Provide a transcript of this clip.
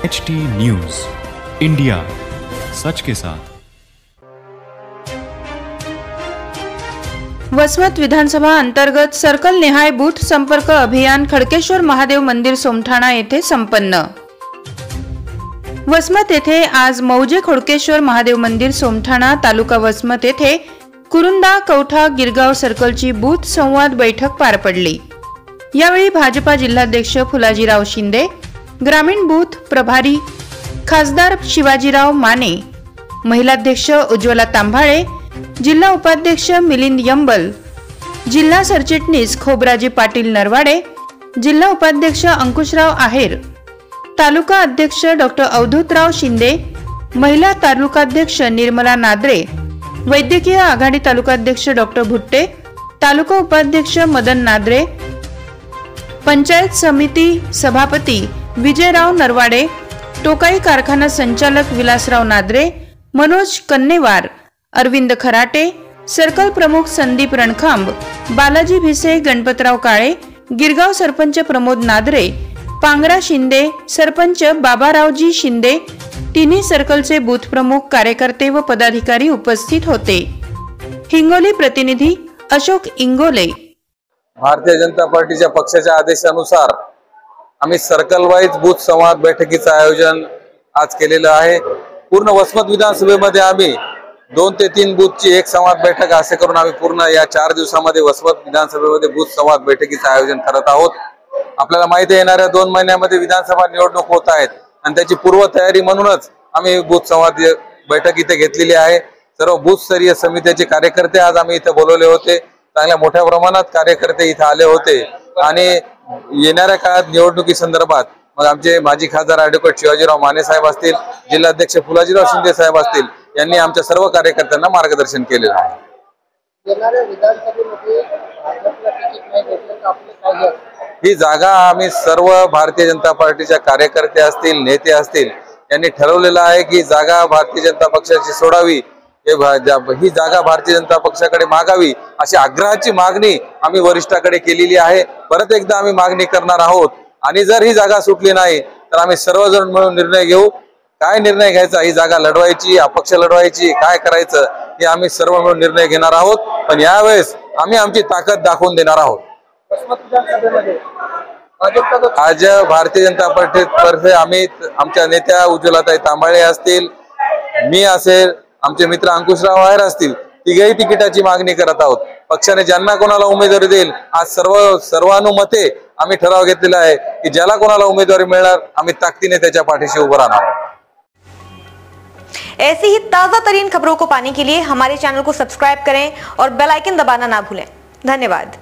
HT news, India सच के साथ। वसमत विधानसभा अंतर्गत circle निहाय बूथ संपर्क अभियान खडकेश्वर महादेव मंदिर सोमठाणा येथे संपन्न। वसमत येथे आज मौजे खडकेश्वर महादेव मंदिर सोमठाणा तालुका वसमत येथे कुरुंदा कवठा गिरगाव सर्कलची बूथ संवाद बैठक पार पडली। यावेळी भाजपा जिल्हाध्यक्ष फुलाजीराव शिंदे, ग्रामीण बूथ प्रभारी खासदार शिवाजीराव माने, महिलाध्यक्ष उज्ज्वला तांभाळे, जिल्हा उपाध्यक्ष मिलिंद यंबल, जिल्हा सरचिटणीस खोबराजी पाटील नरवाडे, जिल्हा उपाध्यक्ष अंकुशराव आहेर, तालुका अध्यक्ष डॉक्टर अवधूतराव शिंदे, महिला तालुकाध्यक्ष निर्मला नादरे, वैद्यकीय आघाडी तालुकाध्यक्ष डॉक्टर भुट्टे, तालुका उपाध्यक्ष मदन नादरे, पंचायत समिती सभापती विजयराव नरवाडे, टोकाई कारखाना संचालक विलासराव नादरे, मनोज कन्नेवार, अरविंद खराटे, सर्कल प्रमुख संदीप रणखांब, बालाजी भिसे, गणपतराव काळे, गिरगाव सरपंच प्रमोद नादरे, पांगरा शिंदे, सरपंच बाबारावजी शिंदे, तिन्ही सर्कलचे बूथ प्रमुख, कार्यकर्ते व पदाधिकारी उपस्थित होते। हिंगोली प्रतिनिधी अशोक इंगोले। भारतीय जनता पार्टीच्या पक्षाच्या आदेशानुसार आम्ही सर्कल वाईज बूथ संवाद बैठकीचं आयोजन आज केलेलं आहे। पूर्ण वसमत विधानसभेमध्ये आम्ही 2 ते 3 बूथची एक संवाद बैठक असे करून आम्ही पूर्ण या 4 दिवसामध्ये वसमत विधानसभेमध्ये बूथ संवाद बैठकीचं आयोजन करत आहोत। आपल्याला माहिती आहे, येणाऱ्या 2 महिन्यामध्ये विधानसभा निवडणूक होत आहेत आणि त्याची पूर्वतयारी म्हणूनच आम्ही बूथ संवाद बैठक इथे घेतलेली आहे। सर्व बूथ स्तरीय समितीचे कार्यकर्ते आज आम्ही इथे बोलवले होते। चांगल्या मोठ्या प्रमाणात कार्यकर्ते इथे आले होते आणि येणाऱ्या काळात निवडणुकी संदर्भात मग आमचे माजी खासदार ॲडव्होकेट शिवाजीराव माने साहेब असतील, जिल्हाध्यक्ष फुलाजीराव शिंदे साहेब असतील, यांनी आमच्या सर्व कार्यकर्त्यांना मार्गदर्शन केलेलं आहे। ही जागा आम्ही सर्व भारतीय जनता पार्टीच्या कार्यकर्ते असतील, नेते असतील, यांनी ठरवलेलं आहे की जागा भारतीय जनता पक्षाची सोडावी, ही जागा भारतीय जनता पक्षाकडे मागावी अशी आग्रहाची मागणी आम्ही वरिष्ठाकडे केलेली आहे। परत एकदा आम्ही मागणी करणार आहोत आणि जर ही जागा सुटली नाही तर आम्ही सर्वजण मिळून निर्णय घेऊ। काय निर्णय घ्यायचा, ही जागा लढवायची, अपक्ष लढवायची, काय करायचं हे आम्ही सर्व मिळून निर्णय घेणार आहोत। पण यावेळेस आम्ही आमची ताकद दाखवून देणार आहोत। आज भारतीय जनता पार्टीतर्फे आम्ही आमच्या नेत्या उज्ज्वलाताई तांबाळे असतील, मी असेल, आमचे मित्र अंकुशराव आहेर असतील, तिघेही तिकिटाची मागणी करत आहोत। पक्षाने ज्यांना कोणाला उमेदवारी देईल आज सर्वानुमते आम्ही ठराव घेतलेला आहे की ज्याला कोणाला उमेदवारी मिळणार आम्ही ताकदीने त्याच्या पाठीशी उभं राहणार आहोत। ऐसी ही ताजा तरीन खबरों को पाने के लिए हमारे चैनल को सब्सक्राइब करें और बेल आइकन दबाना ना भूलें। धन्यवाद।